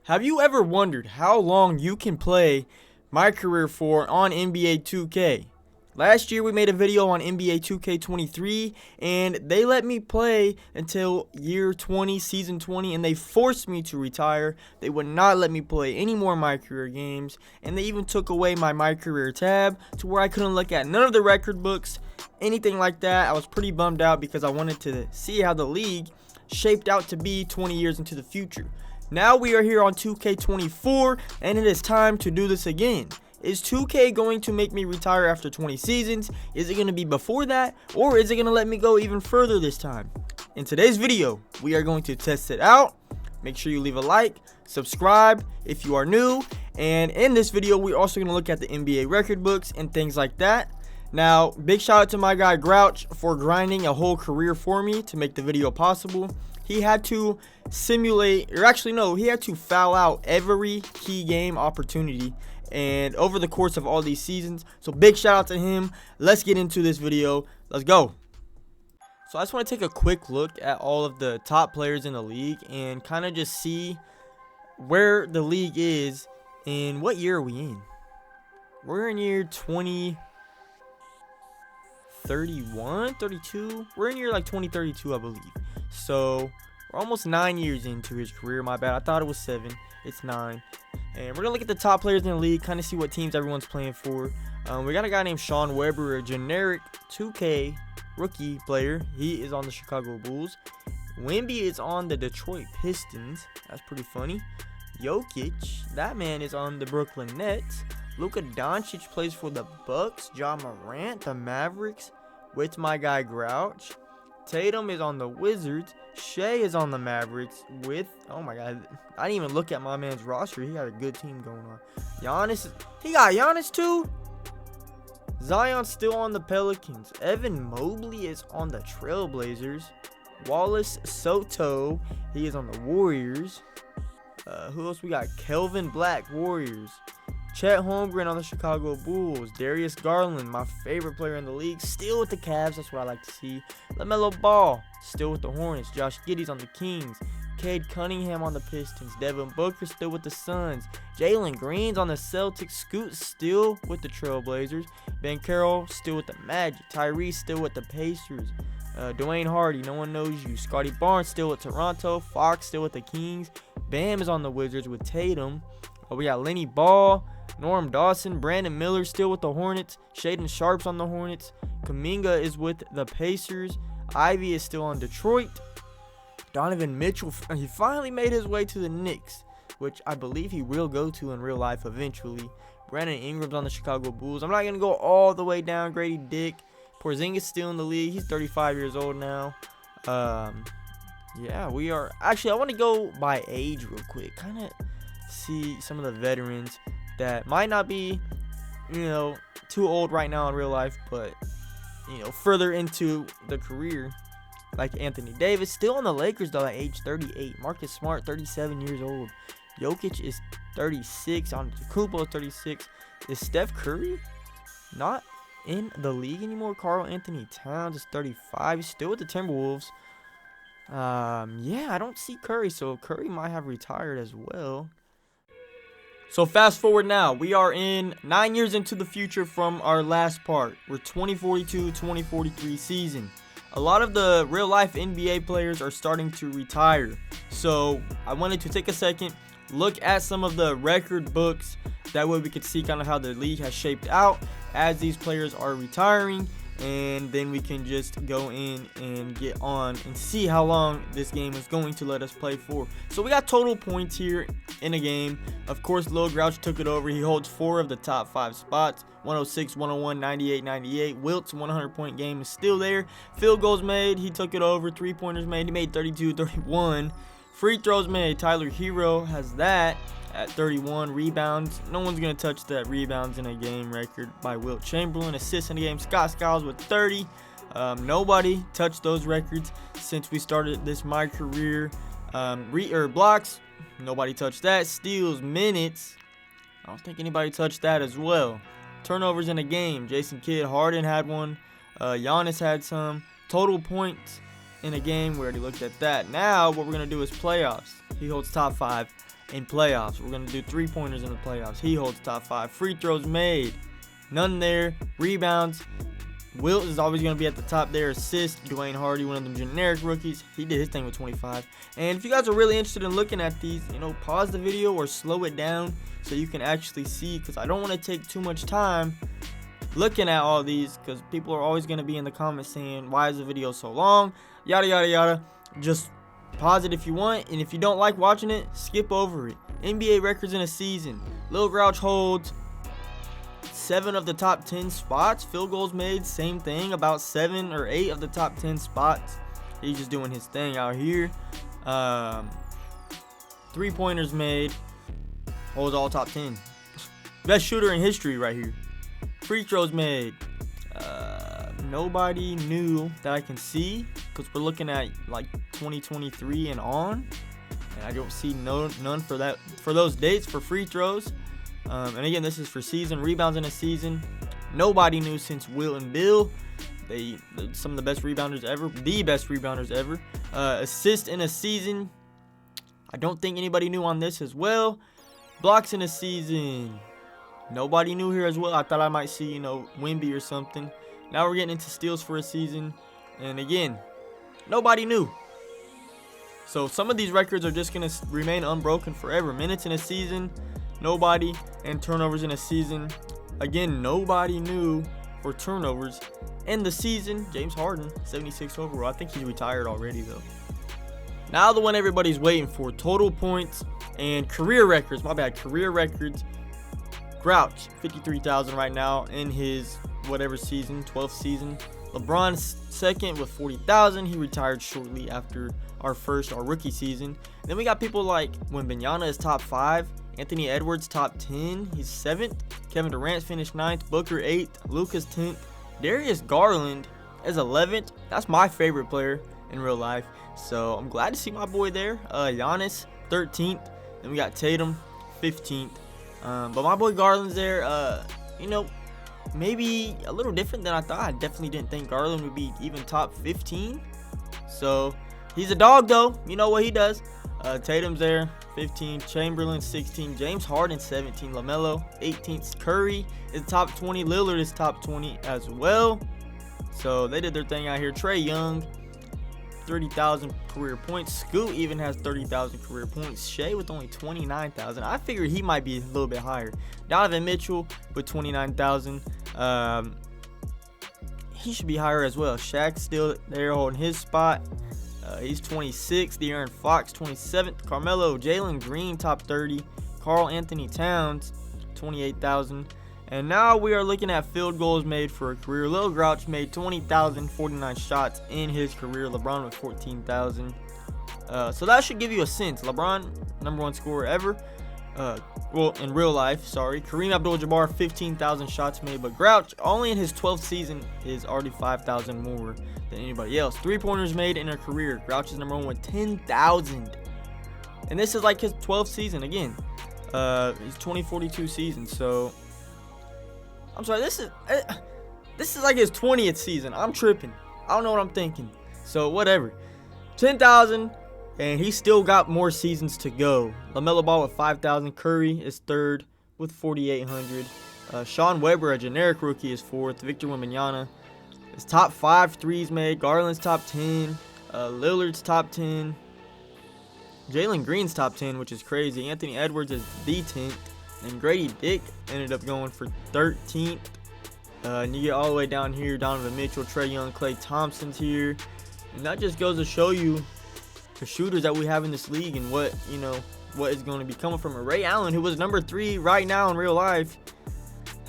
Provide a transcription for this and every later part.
Have you ever wondered how long you can play my career for on NBA 2K? Last year we made a video on NBA 2K23 and they let me play until year 20, season 20, and they forced me to retire. They would not let me play any more My Career games, and they even took away my My Career tab to where I couldn't look at none of the record books, anything like that. I was pretty bummed out because I wanted to see how the league shaped out to be 20 years into the future. Now we are here on 2K24 and it is time to do this again. Is 2K going to make me retire after 20 seasons? Is it going to be before that? Or is it going to let me go even further this time? In today's video, we are going to test it out. Make sure you leave a like, subscribe if you are new. And in this video, we're also going to look at the NBA record books and things like that. Now, big shout out to my guy Grouch for grinding a whole career for me to make the video possible. He had to simulate, or actually no, he had to foul out every key game opportunity and over the course of all these seasons. So big shout out to him. Let's get into this video. Let's go. So I just want to take a quick look at all of the top players in the league and kind of just see where the league is and what year are we in. We're in year 2031, 32. We're in year like 2032, I believe. So we're almost 9 years into his career. My bad. I thought it was 7. It's 9. And we're going to look at the top players in the league, kind of see what teams everyone's playing for. We got a guy named Sean Weber, a generic 2K rookie player. He is on the Chicago Bulls. Wemby is on the Detroit Pistons. That's pretty funny. Jokic, that man is on the Brooklyn Nets. Luka Doncic plays for the Bucks. Ja Morant, the Mavericks, with my guy Grouch. Tatum is on the Wizards. Shea is on the Mavericks with, oh my god, I didn't even look at my man's roster. He got a good team going on. Giannis, he got Giannis too. Zion's still on the Pelicans. Evan Mobley is on the Trailblazers. Wallace Soto, he is on the Warriors. Who else we got? Kelvin Black, Warriors. Chet Holmgren on the Chicago Bulls. Darius Garland, my favorite player in the league, still with the Cavs. That's what I like to see. LaMelo Ball, still with the Hornets. Josh Giddey's on the Kings. Cade Cunningham on the Pistons. Devin Booker still with the Suns. Jalen Green's on the Celtics. Scoot still with the Trailblazers. Ben Carroll still with the Magic. Tyrese still with the Pacers. Dwayne Hardy, no one knows you. Scotty Barnes still with Toronto. Fox still with the Kings. Bam is on the Wizards with Tatum. We got Lenny Ball, Norm Dawson, Brandon Miller still with the Hornets. Shaden Sharp's on the Hornets. Kuminga is with the Pacers. Ivy is still on Detroit. Donovan Mitchell, he finally made his way to the Knicks, which I believe he will go to in real life eventually. Brandon Ingram's on the Chicago Bulls. I'm not going to go all the way down. Grady Dick. Porzingis still in the league. He's 35 years old now. Yeah, we are. Actually, I want to go by age real quick. Kind of see some of the veterans that might not be, too old right now in real life, but, further into the career, like Anthony Davis, still on the Lakers, though, at age 38. Marcus Smart, 37 years old. Jokic is 36. Antetokounmpo is 36. Is Steph Curry not in the league anymore? Karl Anthony Towns is 35. He's still with the Timberwolves. Yeah, I don't see Curry, so Curry might have retired as well. So fast forward now, we are in 9 years into the future from our last part. We're 2042-2043 season. A lot of the real life NBA players are starting to retire. So I wanted to take a second, look at some of the record books. That way we could see kind of how the league has shaped out as these players are retiring. And then we can just go in and get on and see how long this game is going to let us play for. So we got total points here in a game. Of course, Lil Grouch took it over. He holds 4 of the top 5 spots. 106, 101, 98, 98. Wilt's 100-point game is still there. Field goals made. He took it over. 3-pointers made. He made 32, 31. Free throws made. Tyler Hero has that at 31. Rebounds, no one's going to touch that rebounds in a game record by Wilt Chamberlain. Assists in a game, Scott Skiles with 30. Nobody touched those records since we started this My Career. Blocks, nobody touched that. Steals, minutes, I don't think anybody touched that as well. Turnovers in a game, Jason Kidd, Harden had one. Giannis had some. Total points in a game, we already looked at that. Now what we're going to do is playoffs. He holds top 5 in playoffs. We're going to do 3-pointers in the playoffs. He holds top 5. Free throws made, none there. Rebounds, Wilt is always going to be at the top there. Assist, Dwayne Hardy, one of them generic rookies. He did his thing with 25. And if you guys are really interested in looking at these, pause the video or slow it down so you can actually see, because I don't want to take too much time looking at all these, because people are always going to be in the comments saying, why is the video so long? Yada, yada, yada. Just pause it if you want, and if you don't like watching it, skip over it. NBA records in a season. Lil Grouch holds 7 of the top 10 spots. Field goals made, same thing, about 7 or 8 of the top 10 spots. He's just doing his thing out here. 3-pointers made, holds all top 10. Best shooter in history right here. Free throws made, nobody new that I can see, because we're looking at like 2023 and on, and I don't see none for those dates for free throws. And again, this is for season. Rebounds in a season, nobody new since Will and Bill. They some of the best rebounders ever, the best rebounders ever. Assist in a season, I don't think anybody new on this as well. Blocks in a season, nobody new here as well. I thought I might see, Wimby or something. Now we're getting into steals for a season. And again, nobody new. So some of these records are just going to remain unbroken forever. Minutes in a season, nobody. And turnovers in a season, again, nobody new for turnovers. In the season, James Harden, 76 overall. I think he's retired already, though. Now the one everybody's waiting for, total points and career records. My bad, career records. Grouch, 53,000 right now in his whatever season, 12th season. LeBron's second with 40,000. He retired shortly after our rookie season. And then we got people like Wembanyama is top 5. Anthony Edwards top 10. He's 7th. Kevin Durant finished 9th. Booker 8th. Lucas 10th. Darius Garland is 11th. That's my favorite player in real life. So I'm glad to see my boy there. Giannis 13th. Then we got Tatum 15th. But my boy Garland's there. Maybe a little different than I thought. I definitely didn't think Garland would be even top 15. So he's a dog, though. You know what he does. Tatum's there, 15. Chamberlain, 16. James Harden, 17. LaMelo, 18th. Curry is top 20. Lillard is top 20 as well. So they did their thing out here. Trae Young, 30,000 career points. Scoot even has 30,000 career points. Shea with only 29,000. I figured he might be a little bit higher. Donovan Mitchell with 29,000. He should be higher as well. Shaq's still there holding his spot. He's 26th. De'Aaron Fox 27th. Carmelo, Jalen Green top 30. Karl Anthony Towns 28,000. And now we are looking at field goals made for a career. Lil Grouch made 20,049 shots in his career. LeBron with 14,000. So that should give you a sense. LeBron, #1 scorer ever. Well, in real life, sorry. Kareem Abdul-Jabbar, 15,000 shots made. But Grouch, only in his 12th season, is already 5,000 more than anybody else. 3-pointers made in a career. Grouch is #1 with 10,000. And this is like his 12th season again. His 2042 season. So I'm sorry, this is like his 20th season. I'm tripping. I don't know what I'm thinking. So whatever. 10,000, and he still got more seasons to go. LaMelo Ball with 5,000. Curry is 3rd with 4,800. Sean Weber, a generic rookie, is 4th. Victor Wembanyama is top 5 threes made. Garland's top 10. Lillard's top 10. Jalen Green's top 10, which is crazy. Anthony Edwards is the 10th. And Grady Dick ended up going for 13th. And you get all the way down here, Donovan Mitchell, Trae Young, Klay Thompson's here. And that just goes to show you the shooters that we have in this league and what is going to be coming from it. Ray Allen, who was #3 right now in real life,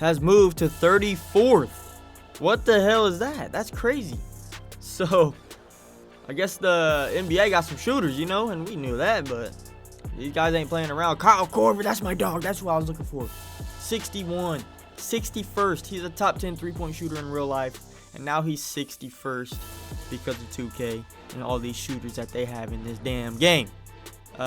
has moved to 34th. What the hell is that? That's crazy. So I guess the NBA got some shooters, and we knew that, but these guys ain't playing around. Kyle Korver, that's my dog. That's what I was looking for. 61, 61st. He's a top 10 3-point shooter in real life. And now he's 61st because of 2K and all these shooters that they have in this damn game.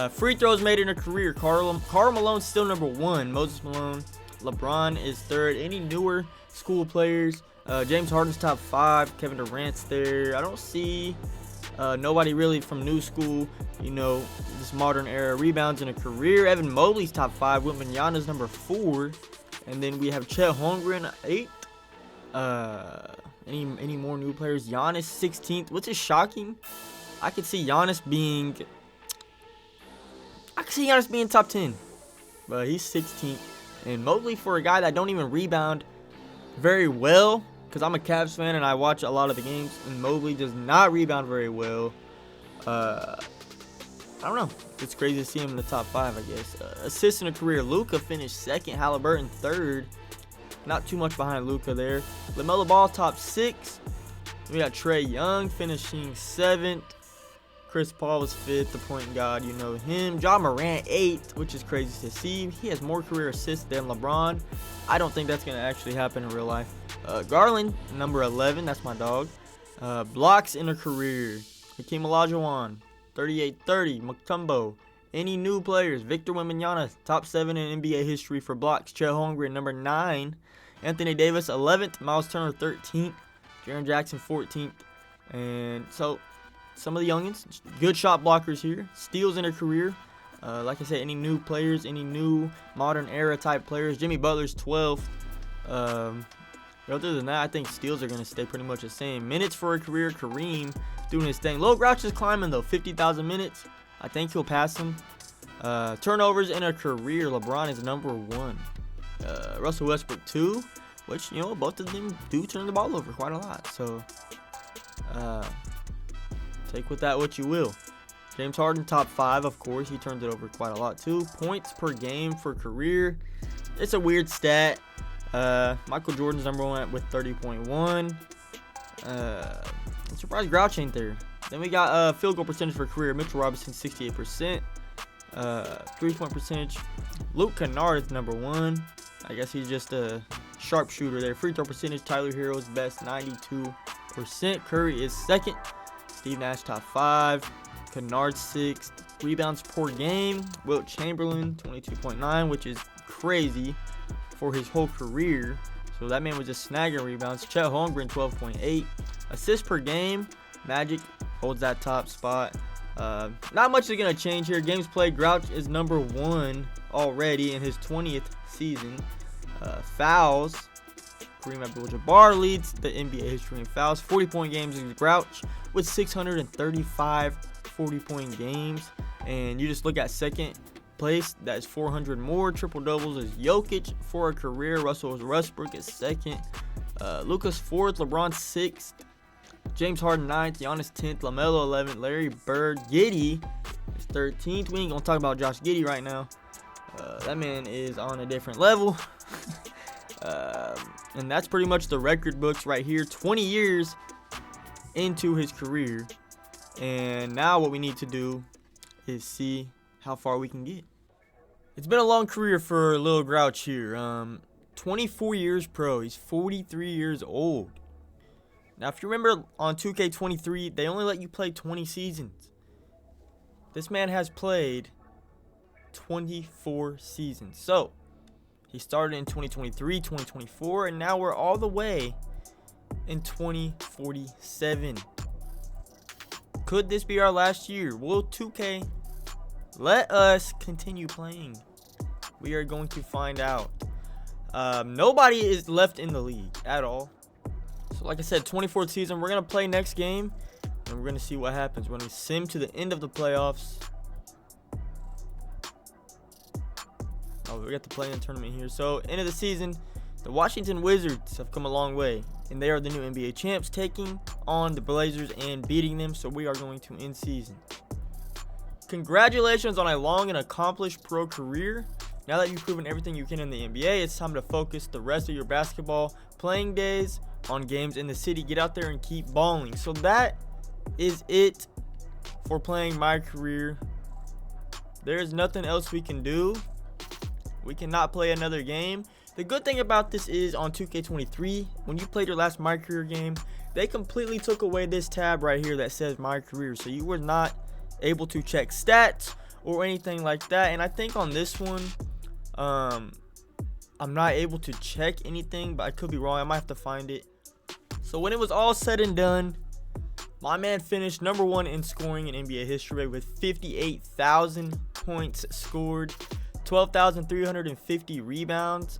Free throws made in a career. Karl Malone's still #1. Moses Malone. LeBron is 3rd. Any newer school players? James Harden's top 5. Kevin Durant's there. I don't see Nobody really from new school, this modern era rebounds in a career. Evan Mobley's top 5. Wembanyama's number 4. And then we have Chet Holmgren 8th. Any more new players? Giannis 16th, which is shocking. I could see Giannis being top 10, but he's 16th. And Mobley, for a guy that don't even rebound very well, because I'm a Cavs fan and I watch a lot of the games, and Mobley does not rebound very well. I don't know. It's crazy to see him in the top 5, I guess. Assists in a career. Luka finished 2nd. Halliburton 3rd. Not too much behind Luka there. LaMelo Ball top 6. We got Trae Young finishing 7th. Chris Paul was 5th, the point guard, you know him. Ja Morant 8th, which is crazy to see. He has more career assists than LeBron. I don't think that's going to actually happen in real life. Garland, number 11, that's my dog. Blocks in a career. Hakeem Olajuwon, 38-30. Mutombo. Any new players? Victor Wembanyama, top 7 in NBA history for blocks. Chet Holmgren, number 9. Anthony Davis, 11th. Miles Turner, 13th. Jaren Jackson, 14th. And so, some of the youngins, good shot blockers here. Steals in their career. Like I said, any new players, any new modern era type players. Jimmy Butler's 12th. Other than that, I think steals are going to stay pretty much the same. Minutes for a career, Kareem doing his thing. Lil Grouch is climbing, though. 50,000 minutes. I think he'll pass him. Turnovers in a career, LeBron is number 1. Russell Westbrook 2, which, both of them do turn the ball over quite a lot. So, take with that what you will. James Harden, top 5, of course. He turned it over quite a lot, too. Points per game for career. It's a weird stat. Michael Jordan's number 1 with 30.1. I'm surprised Grouch ain't there. Then we got field goal percentage for career. Mitchell Robinson, 68%. 3-point percentage. Luke Kennard is number 1. I guess he's just a sharpshooter there. Free throw percentage. Tyler Hero's best, 92%. Curry is 2nd. Steve Nash, top 5. Kennard, 6th. Rebounds per game. Wilt Chamberlain, 22.9, which is crazy for his whole career. So that man was just snagging rebounds. Chet Holmgren, 12.8. Assists per game. Magic holds that top spot. Not much is going to change here. Games played, Grouch is number 1 already in his 20th season. Fouls, Kareem Abdul-Jabbar leads the NBA history in fouls. 40-point games is Grouch with 635 40-point games. And you just look at second place, that is 400 more. Triple-doubles is Jokic for a career. Russell Westbrook is 2nd. Luka's 4th. LeBron 6th. James Harden 9th, Giannis 10th, LaMelo 11th, Larry Bird, Giddey is 13th. We ain't gonna talk about Josh Giddey right now. That man is on a different level. And that's pretty much the record books right here. 20 years into his career. And now what we need to do is see how far we can get. It's been a long career for Lil Grouch here. 24 years pro. He's 43 years old. Now, if you remember on 2K23, they only let you play 20 seasons. This man has played 24 seasons. So, he started in 2023, 2024, and now we're all the way in 2047. Could this be our last year? Will 2K let us continue playing? We are going to find out. Nobody is left in the league at all. So like I said, 24th season. We're going to play next game, and we're going to see what happens. We're going to sim to the end of the playoffs. Oh, we got the play-in tournament here. So, end of the season, the Washington Wizards have come a long way, and they are the new NBA champs, taking on the Blazers and beating them. So, we are going to end season. Congratulations on a long and accomplished pro career. Now that you've proven everything you can in the NBA, it's time to focus the rest of your basketball playing days on games in the city. Get out there and keep balling. So that is it for playing my career. There's nothing else we can do. We cannot play another game. The good thing about this is on 2K23, when you played your last My Career game, they completely took away this tab right here that says My Career. So you were not able to check stats or anything like that. And I think on this one, I'm not able to check anything, but I could be wrong. I might have to find it. So when it was all said and done, My man finished number 1 in scoring in NBA history with 58,000 points scored, 12,350 rebounds.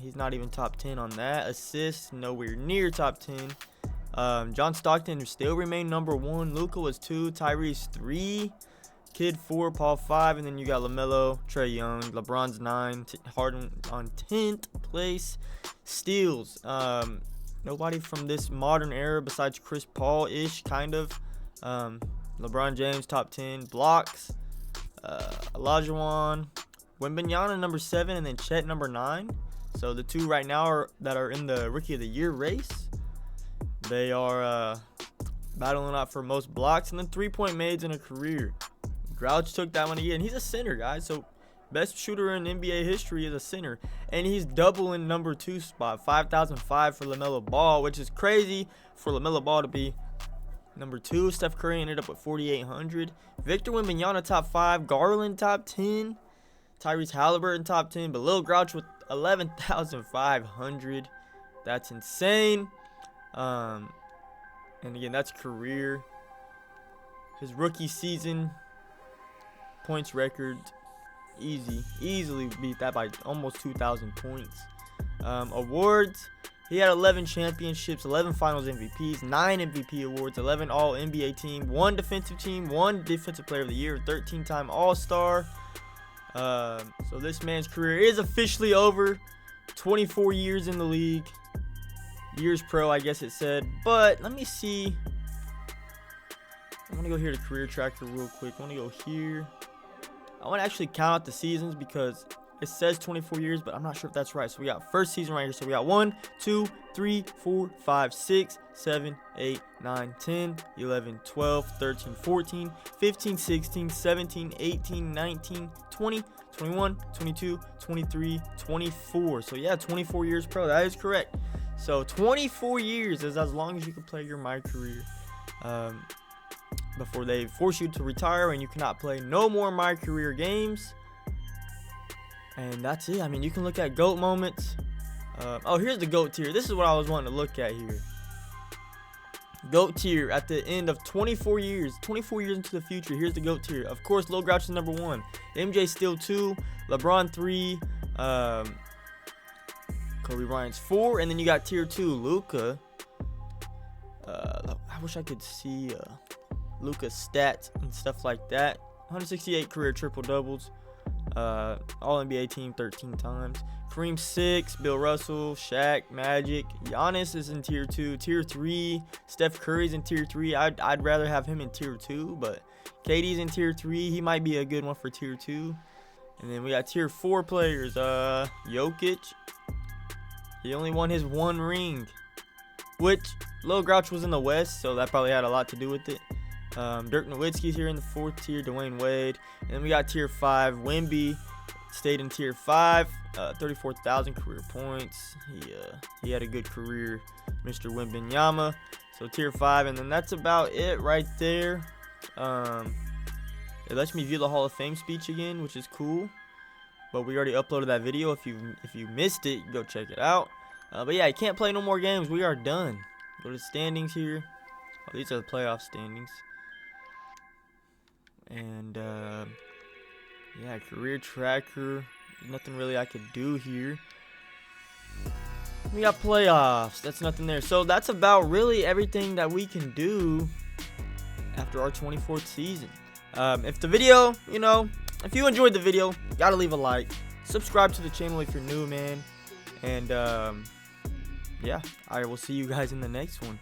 He's not even top 10 on that. Assists, nowhere near top 10. John Stockton still remained number 1. Luka was 2. Tyrese 3. Kid 4. Paul 5. And then you got LaMelo, Trae Young. LeBron's 9. Harden on 10th place. Steals. Nobody from this modern era besides Chris Paul-ish, kind of. LeBron James, top 10. Blocks. Olajuwon. Wembanyama, number 7. And then Chet, number 9. So the two right now that are in the Rookie of the Year race. They are battling out for most blocks. And then 3-point mades in a career. Grouch took that one again. He's a center, guys. So best shooter in NBA history is a center. And he's doubling number 2 spot. 5,005 for LaMelo Ball, which is crazy for LaMelo Ball to be number 2. Steph Curry ended up with 4,800. Victor Wembanyama top 5. Garland top 10. Tyrese Halliburton top 10. But Lil Grouch with 11,500. That's insane. And again, that's career. His rookie season points record, easily beat that by almost 2,000 points. Awards, he had 11 championships, 11 finals MVPs, 9 MVP awards, 11 all NBA team, 1 defensive team, 1 defensive player of the year, 13-time all-star. So this man's career is officially over. 24 years in the league, years pro, I guess it said. But let me see. I want to go here to career tracker real quick. I want to go here. I want to actually count out the seasons because it says 24 years, but I'm not sure if that's right. So we got first season right here. So we got 1, 2, 3, 4, 5, 6, 7, 8, 9, 10, 11, 12, 13, 14, 15, 16, 17, 18, 19, 20, 21, 22, 23, 24. So yeah, 24 years pro. That is correct. So 24 years is as long as you can play your My Career. Before they force you to retire and you cannot play no more My Career games. And that's it. I mean, you can look at GOAT moments. Oh, here's the GOAT tier. This is what I was wanting to look at here. GOAT tier at the end of 24 years. 24 years into the future. Here's the GOAT tier. Of course, Lil Grouch is number 1. MJ still 2. LeBron 3. Kobe Bryant's 4. And then you got tier 2, Luka. I wish I could see Luka's stats and stuff like that. 168 career triple doubles. All NBA team 13 times. Kareem 6, Bill Russell, Shaq, Magic. Giannis is in tier 2. Tier 3, Steph Curry's in tier 3. I'd rather have him in tier 2, but KD's in tier 3. He might be a good one for tier 2. And then we got tier 4 players. Jokic. He only won his 1 ring, which Lil Grouch was in the West, so that probably had a lot to do with it. Dirk Nowitzki's here in the 4th tier. Dwayne Wade. And then we got tier 5. Wemby stayed in tier 5. 34,000 career points. He had a good career, Mr. Wembanyama. So tier 5, and then that's about it right there. It lets me view the Hall of Fame speech again, which is cool. But we already uploaded that video. If you missed it, go check it out. But yeah, you can't play no more games. We are done. Go to standings here. Oh, these are the playoff standings. And yeah, career tracker. Nothing really I could do here. We got playoffs. That's nothing there. So that's about really everything that we can do after our 24th season. If the video, if you enjoyed the video, you gotta leave a like. Subscribe to the channel if you're new, man. And yeah, I will see you guys in the next one.